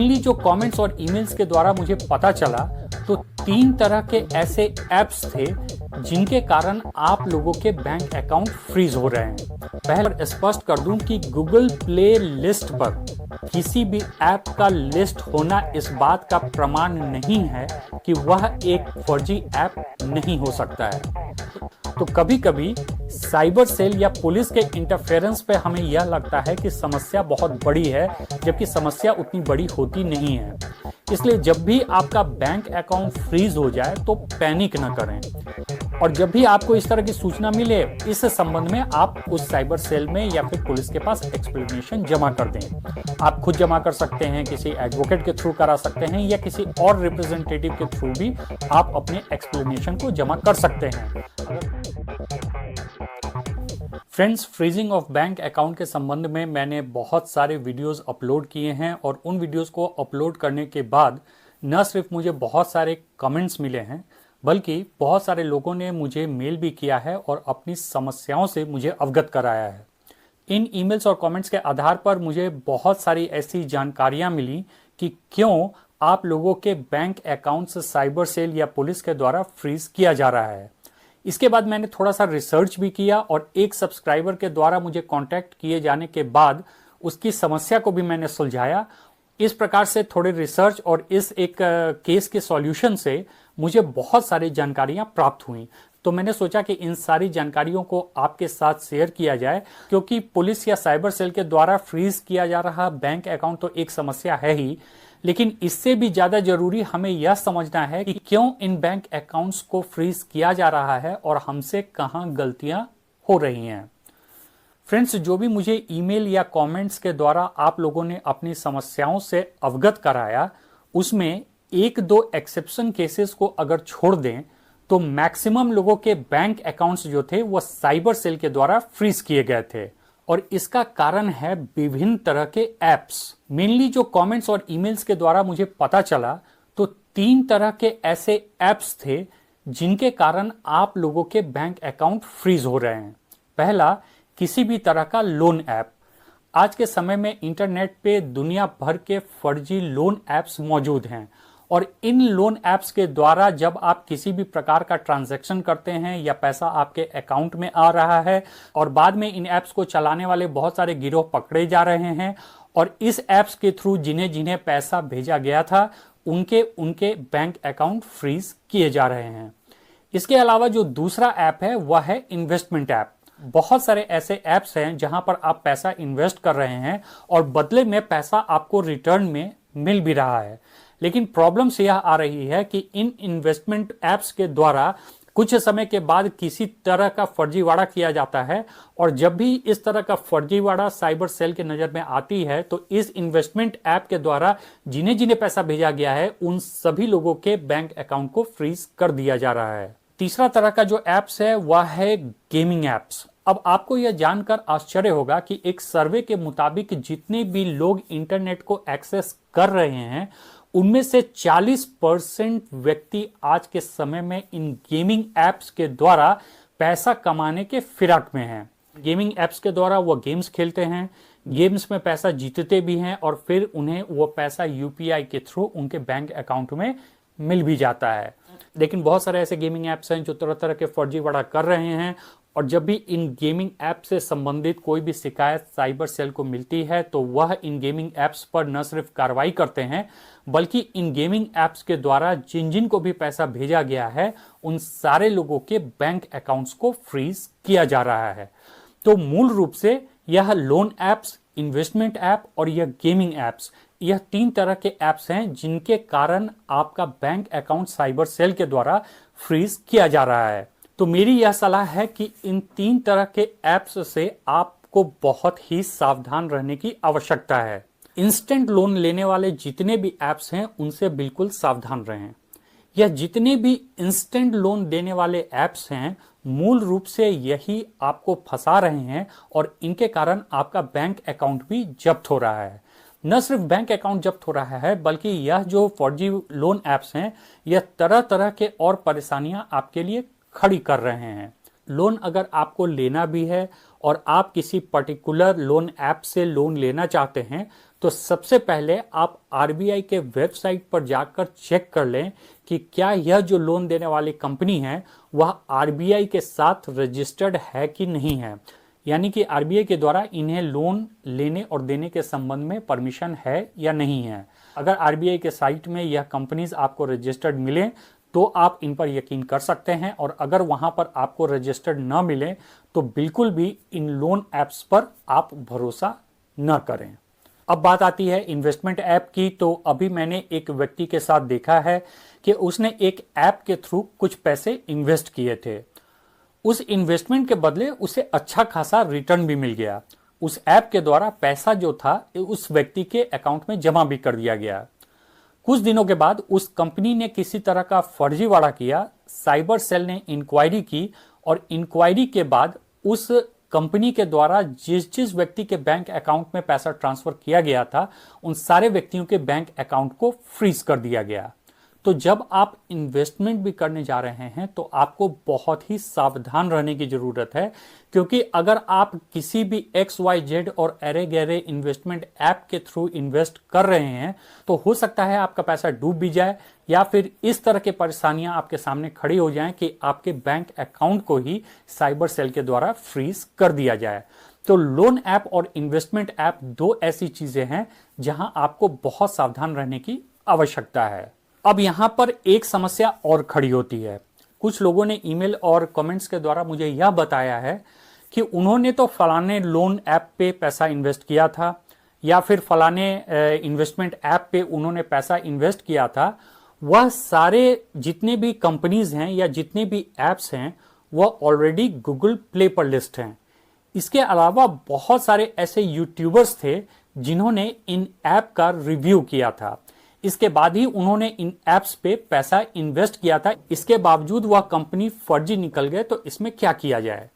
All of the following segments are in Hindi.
मेनली जो कमेंट्स और ईमेल्स के द्वारा मुझे पता चला तो 3 तरह के ऐसे ऐप्स थे जिनके कारण आप लोगों के बैंक अकाउंट फ्रीज हो रहे हैं। पहले स्पष्ट कर दूं कि गूगल प्ले लिस्ट पर किसी भी ऐप का लिस्ट होना इस बात का प्रमाण नहीं है कि वह एक फर्जी ऐप नहीं हो सकता है। तो कभी कभी साइबर सेल या पुलिस के इंटरफेरेंस पे हमें यह लगता है कि समस्या बहुत बड़ी है, जबकि समस्या उतनी बड़ी होती नहीं है। इसलिए जब भी आपका बैंक अकाउंट फ्रीज हो जाए तो पैनिक न करें, और जब भी आपको इस तरह की सूचना मिले इस संबंध में आप उस साइबर सेल में या फिर पुलिस के पास एक्सप्लेनेशन जमा कर दें। आप खुद जमा कर सकते हैं, किसी एडवोकेट के थ्रू करा सकते हैं, या किसी और रिप्रेजेंटेटिव के थ्रू भी आप अपने एक्सप्लेनेशन को जमा कर सकते हैं। Friends, freezing of bank account के संबंध में मैंने बहुत सारे वीडियोस अपलोड किए हैं, और उन वीडियोस को अपलोड करने के बाद न सिर्फ मुझे बहुत सारे कमेंट्स मिले हैं, बल्कि बहुत सारे लोगों ने मुझे मेल भी किया है और अपनी समस्याओं से मुझे अवगत कराया है। इन ईमेल्स और कमेंट्स के आधार पर मुझे बहुत सारी ऐसी जानकारियां मिली कि क्यों आप लोगों के बैंक अकाउंट्स साइबर सेल या पुलिस के द्वारा फ्रीज किया जा रहा है। इसके बाद मैंने थोड़ा सा रिसर्च भी किया, और एक सब्सक्राइबर के द्वारा मुझे कांटेक्ट किए जाने के बाद उसकी समस्या को भी मैंने सुलझाया। इस प्रकार से थोड़े रिसर्च और इस एक केस के सॉल्यूशन से मुझे बहुत सारी जानकारियां प्राप्त हुई। तो मैंने सोचा कि इन सारी जानकारियों को आपके साथ शेयर किया जाए, क्योंकि पुलिस या साइबर सेल के द्वारा फ्रीज किया जा रहा बैंक अकाउंट तो एक समस्या है ही, लेकिन इससे भी ज्यादा जरूरी हमें यह समझना है कि क्यों इन बैंक अकाउंट्स को फ्रीज किया जा रहा है और हमसे कहां गलतियां हो रही हैं। फ्रेंड्स, जो भी मुझे ईमेल या कमेंट्स के द्वारा आप लोगों ने अपनी समस्याओं से अवगत कराया, उसमें 1-2 एक्सेप्शन केसेस को अगर छोड़ दें तो मैक्सिमम लोगों के बैंक अकाउंट्स जो थे वो साइबर सेल के द्वारा फ्रीज किए गए थे, और इसका कारण है विभिन्न तरह के ऐप्स। मेनली जो कमेंट्स और ईमेल्स के द्वारा मुझे पता चला तो 3 तरह के ऐसे ऐप्स थे जिनके कारण आप लोगों के बैंक अकाउंट फ्रीज हो रहे हैं। पहला, किसी भी तरह का लोन ऐप। आज के समय में इंटरनेट पे दुनिया भर के फर्जी लोन ऐप्स मौजूद हैं, और इन लोन ऐप्स के द्वारा जब आप किसी भी प्रकार का ट्रांजैक्शन करते हैं या पैसा आपके अकाउंट में आ रहा है, और बाद में इन ऐप्स को चलाने वाले बहुत सारे गिरोह पकड़े जा रहे हैं, और इस ऐप्स के थ्रू जिन्हें जिन्हें पैसा भेजा गया था उनके बैंक अकाउंट फ्रीज किए जा रहे हैं। इसके अलावा जो दूसरा ऐप है वह है इन्वेस्टमेंट ऐप। बहुत सारे ऐसे ऐप्स हैं जहां पर आप पैसा इन्वेस्ट कर रहे हैं और बदले में पैसा आपको रिटर्न में मिल भी रहा है, लेकिन प्रॉब्लम से यह आ रही है कि इन इन्वेस्टमेंट ऐप्स के द्वारा कुछ समय के बाद किसी तरह का फर्जीवाड़ा किया जाता है, और जब भी इस तरह का फर्जीवाड़ा साइबर सेल के नजर में आती है तो इस इन्वेस्टमेंट ऐप के द्वारा जिन्हें जिन्हें पैसा भेजा गया है उन सभी लोगों के बैंक अकाउंट को फ्रीज कर दिया जा रहा है। तीसरा तरह का जो ऐप्स है वह है गेमिंग ऐप्स। अब आपको यह जानकर आश्चर्य होगा कि एक सर्वे के मुताबिक जितने भी लोग इंटरनेट को एक्सेस कर रहे हैं उनमें से 40% व्यक्ति आज के समय में इन गेमिंग ऐप्स के द्वारा पैसा कमाने के फिराक में हैं। गेमिंग ऐप्स के द्वारा वो गेम्स खेलते हैं, गेम्स में पैसा जीतते भी हैं, और फिर उन्हें वो पैसा यूपीआई के थ्रू उनके बैंक अकाउंट में मिल भी जाता है। लेकिन बहुत सारे ऐसे गेमिंग ऐप्स हैं जो तरह तरह के फर्जीवाड़ा कर रहे हैं, और जब भी इन गेमिंग ऐप से संबंधित कोई भी शिकायत साइबर सेल को मिलती है तो वह इन गेमिंग ऐप्स पर न सिर्फ कार्रवाई करते हैं, बल्कि इन गेमिंग ऐप्स के द्वारा जिन जिन को भी पैसा भेजा गया है उन सारे लोगों के बैंक अकाउंट्स को फ्रीज किया जा रहा है। तो मूल रूप से यह लोन ऐप्स, इन्वेस्टमेंट ऐप और यह गेमिंग ऐप्स, यह 3 तरह के ऐप्स हैं जिनके कारण आपका बैंक अकाउंट साइबर सेल के द्वारा फ्रीज किया जा रहा है। तो मेरी यह सलाह है कि इन 3 तरह के ऐप्स से आपको बहुत ही सावधान रहने की आवश्यकता है। इंस्टेंट लोन लेने वाले जितने भी ऐप्स हैं उनसे बिल्कुल सावधान रहें। यह जितने भी इंस्टेंट लोन देने वाले ऐप्स हैं मूल रूप से यही आपको फंसा रहे हैं, और इनके कारण आपका बैंक अकाउंट भी जब्त हो रहा है। न सिर्फ बैंक अकाउंट जब्त हो रहा है, बल्कि यह जो फर्जी लोन ऐप्स हैं यह तरह तरह के और परेशानियां आपके लिए खड़ी कर रहे हैं। लोन अगर आपको लेना भी है और आप किसी पर्टिकुलर लोन ऐप से लोन लेना चाहते हैं तो सबसे पहले आप आरबीआई के वेबसाइट पर जाकर चेक कर लें कि क्या यह जो लोन देने वाली कंपनी है वह आरबीआई के साथ रजिस्टर्ड है कि नहीं है, यानी कि आरबीआई के द्वारा इन्हें लोन लेने और देने के संबंध में परमिशन है या नहीं है। अगर आरबीआई के साइट में यह कंपनीज आपको रजिस्टर्ड मिले तो आप इन पर यकीन कर सकते हैं, और अगर वहां पर आपको रजिस्टर्ड न मिले तो बिल्कुल भी इन लोन ऐप्स पर आप भरोसा न करें। अब बात आती है इन्वेस्टमेंट ऐप की। तो अभी मैंने एक व्यक्ति के साथ देखा है कि उसने एक ऐप के थ्रू कुछ पैसे इन्वेस्ट किए थे। उस इन्वेस्टमेंट के बदले उसे अच्छा खासा रिटर्न भी मिल गया। उस ऐप के द्वारा पैसा जो था उस व्यक्ति के अकाउंट में जमा भी कर दिया गया। कुछ दिनों के बाद उस कंपनी ने किसी तरह का फर्जीवाड़ा किया, साइबर सेल ने इंक्वायरी की और इंक्वायरी के बाद उस कंपनी के द्वारा जिस जिस व्यक्ति के बैंक अकाउंट में पैसा ट्रांसफर किया गया था उन सारे व्यक्तियों के बैंक अकाउंट को फ्रीज कर दिया गया। तो जब आप इन्वेस्टमेंट भी करने जा रहे हैं तो आपको बहुत ही सावधान रहने की जरूरत है, क्योंकि अगर आप किसी भी XYZ और अरे गहरे इन्वेस्टमेंट ऐप के थ्रू इन्वेस्ट कर रहे हैं तो हो सकता है आपका पैसा डूब भी जाए या फिर इस तरह की परेशानियां आपके सामने खड़ी हो जाएं कि आपके बैंक अकाउंट को ही साइबर सेल के द्वारा फ्रीज कर दिया जाए। तो लोन ऐप और इन्वेस्टमेंट ऐप दो ऐसी चीजें हैं जहां आपको बहुत सावधान रहने की आवश्यकता है। अब यहां पर एक समस्या और खड़ी होती है। कुछ लोगों ने ईमेल और कमेंट्स के द्वारा मुझे यह बताया है कि उन्होंने तो फलाने लोन ऐप पे पैसा इन्वेस्ट किया था या फिर फलाने इन्वेस्टमेंट ऐप पे उन्होंने पैसा इन्वेस्ट किया था, वह सारे जितने भी कंपनीज हैं या जितने भी ऐप्स हैं वह ऑलरेडी गूगल प्ले पर लिस्ट हैं। इसके अलावा बहुत सारे ऐसे यूट्यूबर्स थे जिन्होंने इन ऐप का रिव्यू किया था, इसके बाद ही उन्होंने इन ऐप्स पे पैसा इन्वेस्ट किया था। इसके बावजूद वह कंपनी फर्जी निकल गए, तो इसमें क्या किया जाए?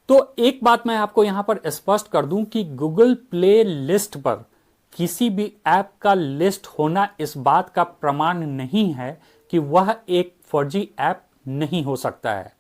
तो एक बात मैं आपको यहां पर स्पष्ट कर दूं कि गूगल प्ले लिस्ट पर किसी भी ऐप का लिस्ट होना इस बात का प्रमाण नहीं है कि वह एक फर्जी ऐप नहीं हो सकता है,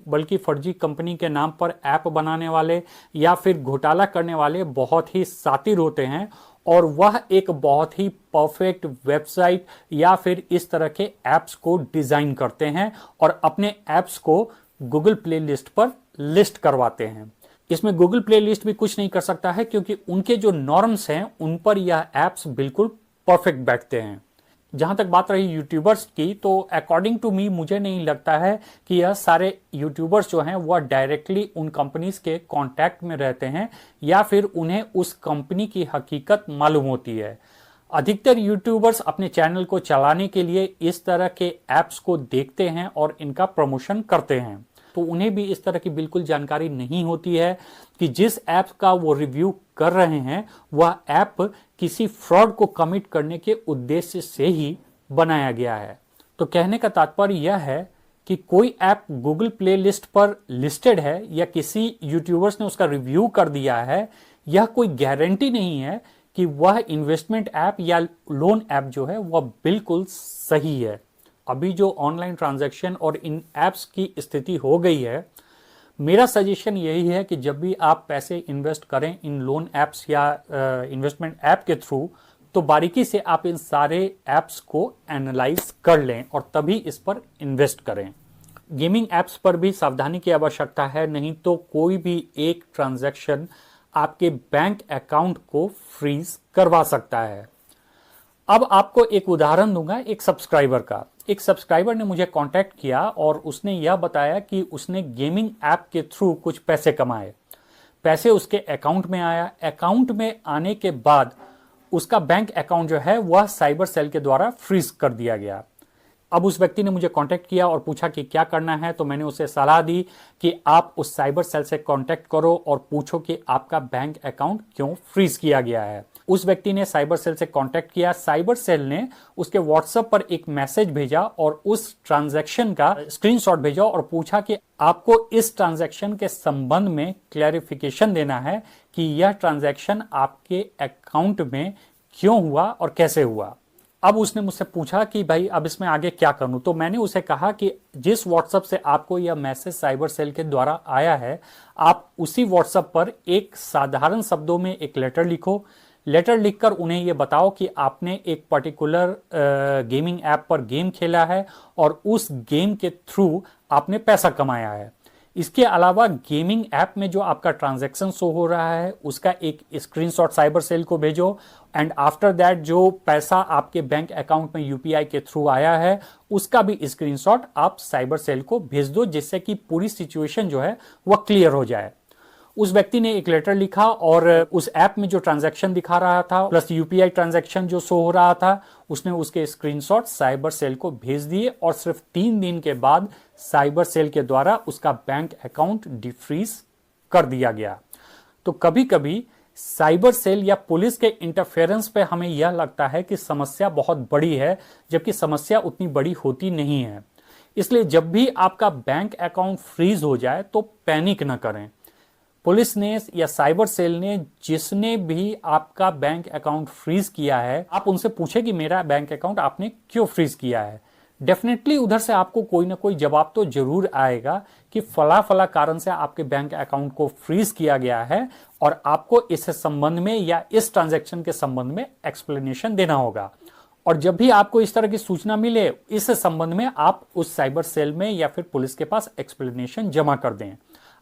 बल्कि फर्जी कंपनी के नाम पर ऐप बनाने वाले या फिर घोटाला करने वाले बहुत ही शातिर होते हैं और वह एक बहुत ही परफेक्ट वेबसाइट या फिर इस तरह के ऐप्स को डिजाइन करते हैं और अपने ऐप्स को गूगल प्ले लिस्ट पर लिस्ट करवाते हैं। इसमें गूगल प्ले लिस्ट भी कुछ नहीं कर सकता है, क्योंकि उनके जो नॉर्म्स हैं उन पर यह ऐप्स बिल्कुल परफेक्ट बैठते हैं। जहां तक बात रही यूट्यूबर्स की, तो अकॉर्डिंग टू मी मुझे नहीं लगता है कि यह सारे यूट्यूबर्स जो हैं वह डायरेक्टली उन कंपनीज के कांटेक्ट में रहते हैं या फिर उन्हें उस कंपनी की हकीकत मालूम होती है। अधिकतर यूट्यूबर्स अपने चैनल को चलाने के लिए इस तरह के ऐप्स को देखते हैं और इनका प्रमोशन करते हैं, तो उन्हें भी इस तरह की बिल्कुल जानकारी नहीं होती है कि जिस ऐप का वो रिव्यू कर रहे हैं वह ऐप किसी फ्रॉड को कमिट करने के उद्देश्य से ही बनाया गया है। तो कहने का तात्पर्य यह है कि कोई ऐप गूगल प्ले लिस्ट पर लिस्टेड है या किसी यूट्यूबर्स ने उसका रिव्यू कर दिया है, यह कोई गारंटी नहीं है कि वह इन्वेस्टमेंट ऐप या लोन ऐप जो है वह बिल्कुल सही है। अभी जो ऑनलाइन ट्रांजैक्शन और इन ऐप्स की स्थिति हो गई है, मेरा सजेशन यही है कि जब भी आप पैसे इन्वेस्ट करें इन लोन ऐप्स या इन्वेस्टमेंट ऐप के थ्रू, तो बारीकी से आप इन सारे ऐप्स को एनालाइज कर लें और तभी इस पर इन्वेस्ट करें। गेमिंग ऐप्स पर भी सावधानी की आवश्यकता है, नहीं तो कोई भी एक ट्रांजैक्शन आपके बैंक अकाउंट को फ्रीज करवा सकता है। अब आपको एक उदाहरण दूंगा एक सब्सक्राइबर का। एक सब्सक्राइबर ने मुझे कांटेक्ट किया और उसने यह बताया कि उसने गेमिंग ऐप के थ्रू कुछ पैसे कमाए। पैसे उसके अकाउंट में आया, अकाउंट में आने के बाद उसका बैंक अकाउंट जो है वह साइबर सेल के द्वारा फ्रीज कर दिया गया। अब उस व्यक्ति ने मुझे कांटेक्ट किया और पूछा कि क्या करना है, तो मैंने उसे सलाह दी कि आप उस साइबर सेल से कांटेक्ट करो और पूछो कि आपका बैंक अकाउंट क्यों फ्रीज किया गया है। उस व्यक्ति ने साइबर सेल से कांटेक्ट किया, साइबर सेल ने उसके व्हाट्सएप पर एक मैसेज भेजा और उस ट्रांजैक्शन का स्क्रीनशॉट भेजा और पूछा कि आपको इस ट्रांजैक्शन के संबंध में क्लैरिफिकेशन देना है कि यह ट्रांजैक्शन आपके अकाउंट में क्यों हुआ और कैसे हुआ। अब उसने मुझसे पूछा कि भाई अब इसमें आगे क्या करूं, तो मैंने उसे कहा कि जिस व्हाट्सएप से आपको यह मैसेज साइबर सेल के द्वारा आया है, आप उसी व्हाट्सएप पर एक साधारण शब्दों में एक लेटर लिखो। लेटर लिखकर उन्हें यह बताओ कि आपने एक पर्टिकुलर गेमिंग ऐप पर गेम खेला है और उस गेम के थ्रू आपने पैसा कमाया है। इसके अलावा गेमिंग ऐप में जो आपका ट्रांजैक्शन शो हो रहा है उसका एक स्क्रीनशॉट साइबर सेल को भेजो, एंड आफ्टर दैट जो पैसा आपके बैंक अकाउंट में यूपीआई के थ्रू आया है उसका भी स्क्रीनशॉट आप साइबर सेल को भेज दो, जिससे कि पूरी सिचुएशन जो है वह क्लियर हो जाए। उस व्यक्ति ने एक लेटर लिखा और उस ऐप में जो ट्रांजैक्शन दिखा रहा था प्लस यूपीआई ट्रांजैक्शन जो शो हो रहा था उसने उसके स्क्रीनशॉट साइबर सेल को भेज दिए, और सिर्फ 3 दिन के बाद साइबर सेल के द्वारा उसका बैंक अकाउंट डिफ्रीज कर दिया गया। तो कभी कभी साइबर सेल या पुलिस के इंटरफेरेंस पे हमें यह लगता है कि समस्या बहुत बड़ी है, जबकि समस्या उतनी बड़ी होती नहीं है। इसलिए जब भी आपका बैंक अकाउंट फ्रीज हो जाए तो पैनिक न करें। पुलिस ने या साइबर सेल ने जिसने भी आपका बैंक अकाउंट फ्रीज किया है, आप उनसे पूछे कि मेरा बैंक अकाउंट आपने क्यों फ्रीज किया है। डेफिनेटली उधर से आपको कोई ना कोई जवाब तो जरूर आएगा कि फला फला कारण से आपके बैंक अकाउंट को फ्रीज किया गया है, और आपको इस संबंध में या इस ट्रांजैक्शन के संबंध में एक्सप्लेनेशन देना होगा। और जब भी आपको इस तरह की सूचना मिले इस संबंध में आप उस साइबर सेल में या फिर पुलिस के पास एक्सप्लेनेशन जमा कर दें।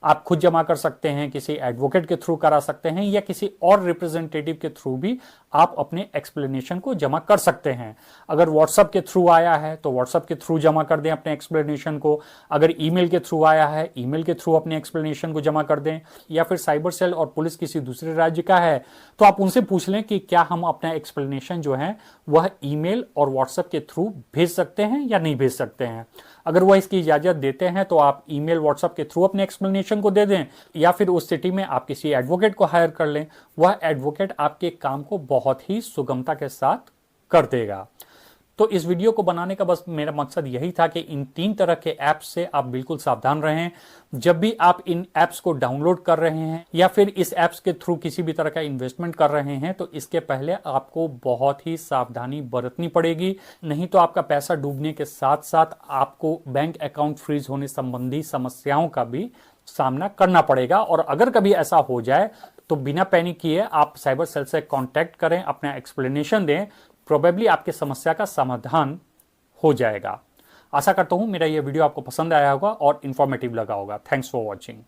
आप खुद जमा कर सकते हैं, किसी एडवोकेट के थ्रू करा सकते हैं, या किसी और रिप्रेजेंटेटिव के थ्रू भी आप अपने एक्सप्लेनेशन को जमा कर सकते हैं। अगर व्हाट्सएप के थ्रू आया है तो व्हाट्सएप के थ्रू जमा कर दें अपने एक्सप्लेनेशन को। अगर ईमेल के थ्रू आया है, ईमेल के थ्रू अपने एक्सप्लेनेशन को जमा कर दें। या फिर साइबर सेल और पुलिस किसी दूसरे राज्य का है तो आप उनसे पूछ लें कि क्या हम अपना एक्सप्लेनेशन जो है वह ईमेल और व्हाट्सएप के थ्रू भेज सकते हैं या नहीं भेज सकते हैं। अगर वह इसकी इजाजत देते हैं तो आप ईमेल व्हाट्सएप के थ्रू अपने एक्सप्लेनेशन को दे दें, या फिर उस सिटी में आप किसी एडवोकेट को हायर कर लें। वह एडवोकेट आपके काम को बहुत ही सुगमता के साथ कर देगा। तो इस वीडियो को बनाने का बस मेरा मकसद यही था कि इन 3 तरह के ऐप्स से आप बिल्कुल सावधान रहें। जब भी आप इन ऐप्स को डाउनलोड कर रहे हैं या फिर इस ऐप्स के थ्रू किसी भी तरह का इन्वेस्टमेंट कर रहे हैं तो इसके पहले आपको बहुत ही सावधानी बरतनी पड़ेगी, नहीं तो आपका पैसा डूबने के साथ साथ आपको बैंक अकाउंट फ्रीज होने संबंधी समस्याओं का भी सामना करना पड़ेगा। और अगर कभी ऐसा हो जाए तो बिना पैनिक किए आप साइबर सेल से कांटेक्ट करें, अपना एक्सप्लेनेशन दें, प्रोबेबली आपके समस्या का समाधान हो जाएगा। आशा करता हूं मेरा यह वीडियो आपको पसंद आया होगा और इंफॉर्मेटिव लगा होगा। Thanks for watching.